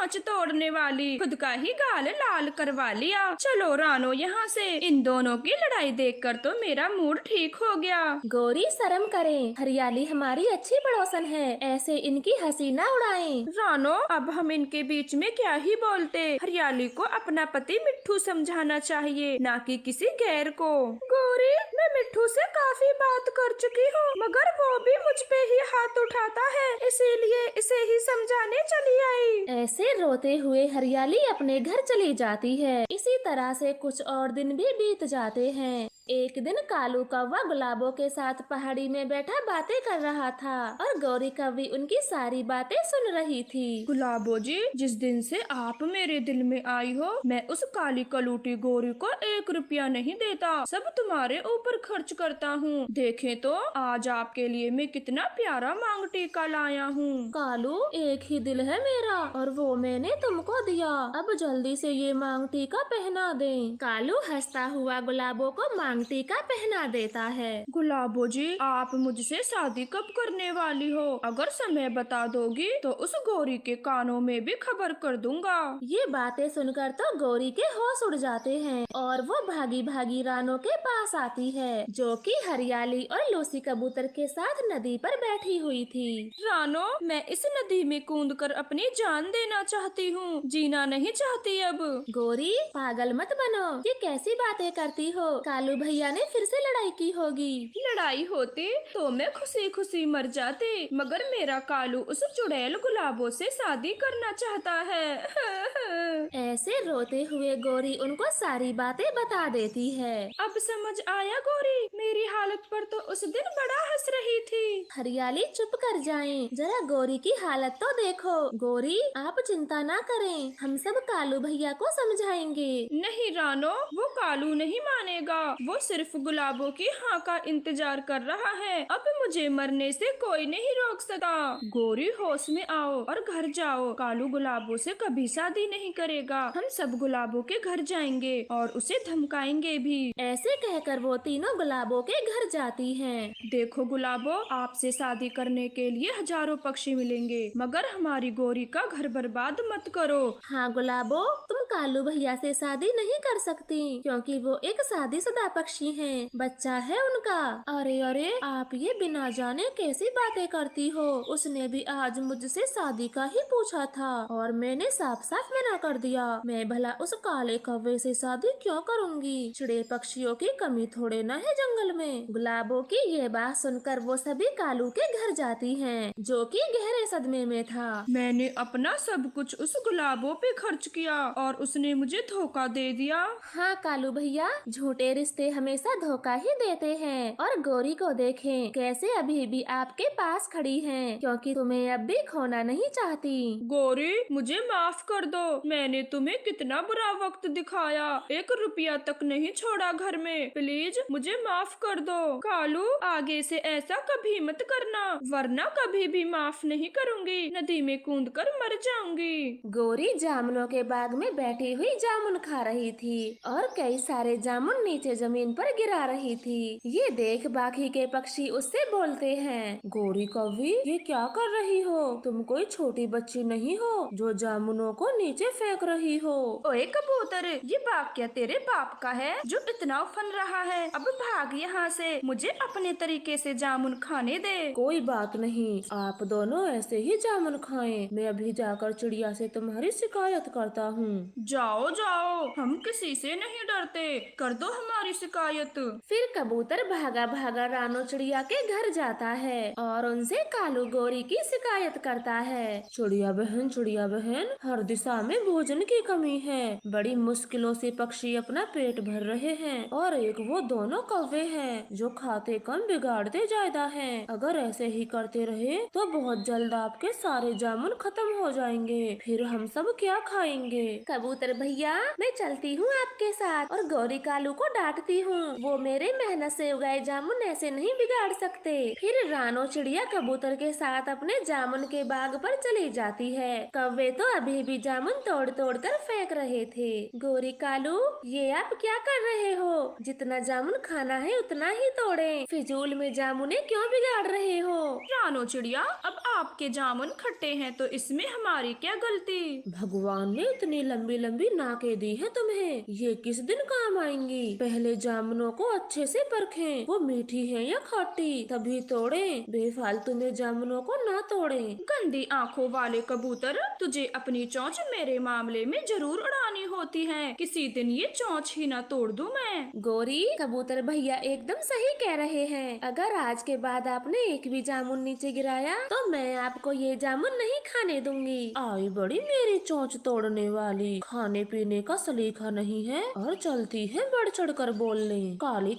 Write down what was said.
कांच तोड़ने वाली, खुद का ही गाल लाल करवा लिया। चलो रानो यहाँ से। इन दोनों की लड़ाई देखकर तो मेरा मूड ठीक हो गया। गौरी शर्म करें, हरियाली हमारी अच्छी पड़ोसन है, ऐसे इनकी हंसी ना उड़ाएं। रानो, अब हम इनके बीच में क्या ही बोलते। हरियाली को अपना पति मिट्ठू समझाना चाहिए, ना कि किसी गैर को। गौरी, मैं मिट्ठू से काफी बात कर चुकी हूँ, मगर वो भी मुझ पे ही हाथ उठाता है, इसीलिए इसे ही समझाने चली आई। ऐसे रोते हुए हरियाली अपने घर चली जाती है। इसी तरह से कुछ और दिन भी बीत जाते हैं। एक दिन कालू कौवा गुलाबों के साथ पहाड़ी में बैठा बातें कर रहा था और गौरी कौवी उनकी सारी बातें सुन रही थी। गुलाबो जी, जिस दिन से आप मेरे दिल में आई हो, मैं उस काली कलूटी गौरी को 1 रुपया नहीं देता, सब तुम्हारे ऊपर खर्च करता हूँ। देखें तो आज आपके लिए मैं कितना प्यारा मांग टीका लाया हूँ। कालू, एक ही दिल है मेरा और वो मैंने तुमको दिया, अब जल्दी से ये मांग टीका पहना दे। कालू हंसता हुआ गुलाबों को मांग टीका पहना देता है। गुलाबो जी, आप मुझसे शादी कब करने वाली हो? अगर समय बता दोगी तो उस गौरी के कानों में भी खबर कर दूंगा। ये बातें सुनकर तो गौरी के होश उड़ जाते हैं और वो भागी भागी रानो के पास आती है, जो कि हरियाली और लूसी कबूतर के साथ नदी पर बैठी हुई थी। रानो, मैं इस नदी में कूदकर अपनी जान देना चाहती हूँ, जीना नहीं चाहती अब। गौरी, पागल मत बनो, ये कैसी बातें करती हो? कालू भैया ने फिर से लड़ाई की होगी। लड़ाई होती तो मैं खुशी खुशी मर जाती, मगर मेरा कालू उस चुड़ैल गुलाबो से शादी करना चाहता है। ऐसे रोते हुए गौरी उनको सारी बातें बता देती है। अब समझ आया गौरी, मेरी हालत पर तो उस दिन बड़ा हंस रही थी। हरियाली, चुप कर जाएं, जरा गौरी की हालत तो देखो। गौरी, आप चिंता ना करें, हम सब कालू भैया को समझाएंगे। नहीं रानो, वो कालू नहीं मानेगा, वो सिर्फ गुलाबों की हाँ का इंतजार कर रहा है। अब मुझे मरने से कोई नहीं रोक सकता। गौरी, होश में आओ और घर जाओ, कालू गुलाबों से कभी शादी नहीं करेगा। हम सब गुलाबों के घर जाएंगे और उसे धमकाएंगे भी। ऐसे कहकर वो तीनों गुलाबों के घर जाती हैं। देखो गुलाबो, आपसे शादी करने के लिए हजारों पक्षी मिलेंगे, मगर हमारी गौरी का घर बर्बाद मत करो। हाँ गुलाबो, तुम कालू भैया से शादी नहीं कर सकती, क्योंकि वो एक शादीशुदा पक्षी हैं, बच्चा है उनका। अरे अरे, आप ये बिना जाने कैसी बातें करती हो? उसने भी आज मुझसे शादी का ही पूछा था और मैंने साफ साफ मना कर दिया। मैं भला उस काले कौवे से शादी क्यों करूँगी? चिड़े पक्षियों की कमी थोड़े न है जंगल में। गुलाबो की ये बात सुनकर वो सभी कालू के घर जाती हैं, जो कि गहरे सदमे में था। मैंने अपना सब कुछ उस गुलाबों पे खर्च किया और उसने मुझे धोखा दे दिया। हाँ कालू भैया, झूठे रिश्ते हमेशा धोखा ही देते हैं। और गौरी को देखें कैसे अभी भी आपके पास खड़ी हैं, क्योंकि तुम्हें अब भी खोना नहीं चाहती। गौरी, मुझे माफ कर दो, मैंने तुम्हें कितना बुरा वक्त दिखाया, 1 रुपया तक नहीं छोड़ा घर में, प्लीज मुझे माफ कर दो। कालू, आगे से ऐसा कभी मत करना, वरना कभी भी माफ नहीं करूँगी, नदी में कूदकर मर जाऊंगी। गौरी जामुनों के बाग में बैठी हुई जामुन खा रही थी और कई सारे जामुन नीचे जमीन पर गिरा रही थी। ये देख बाकी के पक्षी उससे बोलते हैं, गौरी कौवी, ये क्या कर रही हो? तुम कोई छोटी बच्ची नहीं हो जो जामुनों को नीचे फेंक रही हो। ओए कबूतर, ये बाग क्या तेरे बाप का है जो इतना उफन रहा है? अब भाग यहाँ से, मुझे अपने तरीके से जामुन खाने दे। कोई बात नहीं, आप दोनों ऐसे ही जामुन खाएं। मैं अभी जाकर चिड़िया से तुम्हारी शिकायत करता हूँ। जाओ जाओ, हम किसी से नहीं डरते, कर दो हमारी शिकायत। फिर कबूतर भागा भागा रानो चिड़िया के घर जाता है और उनसे कालू गौरी की शिकायत करता है। चिड़िया बहन, हर दिशा में भोजन की कमी है, बड़ी मुश्किलों से पक्षी अपना पेट भर रहे हैं और एक वो दोनों कौवे हैं जो खाते कम बिगाड़ते ज्यादा हैं। अगर ऐसे ही करते रहे तो बहुत जल्द आपके सारे जामुन खत्म हो जाएंगे, फिर हम सब क्या खाएंगे? कबूतर भैया, मैं चलती हूँ आपके साथ। और गौरी कालू को डांटती कहती हूँ, वो मेरे मेहनत से उगाए जामुन ऐसे नहीं बिगाड़ सकते। फिर रानो चिड़िया कबूतर के साथ अपने जामुन के बाग पर चली जाती है। कौवे तो अभी भी जामुन तोड़ तोड़ कर फेंक रहे थे। गोरी कालू, ये आप क्या कर रहे हो? जितना जामुन खाना है उतना ही तोड़ें। फिजूल में जामुने क्यों बिगाड़ रहे हो? रानो चिड़िया, अब आपके जामुन खट्टे हैं तो इसमें हमारी क्या गलती। भगवान ने इतनी लंबी लंबी नाकें दी है तुम्हें, ये किस दिन काम आएंगी? पहले जामुनों को अच्छे से परखें, वो मीठी है या खट्टी, तभी तोड़ें। बेफालतू में जामुनों को ना तोड़ें। गंदी आंखों वाले कबूतर, तुझे अपनी चोंच मेरे मामले में जरूर उड़ानी होती है। किसी दिन ये चोंच ही ना तोड़ दूं मैं। गोरी, कबूतर भैया एकदम सही कह रहे हैं। अगर आज के बाद आपने एक भी जामुन नीचे गिराया तो मैं आपको ये जामुन नहीं खाने दूंगी। आई बड़ी मेरी चोंच तोड़ने वाली, खाने पीने का सलीका नहीं है और चलती है बढ़ चढ़ कर बोलने। काली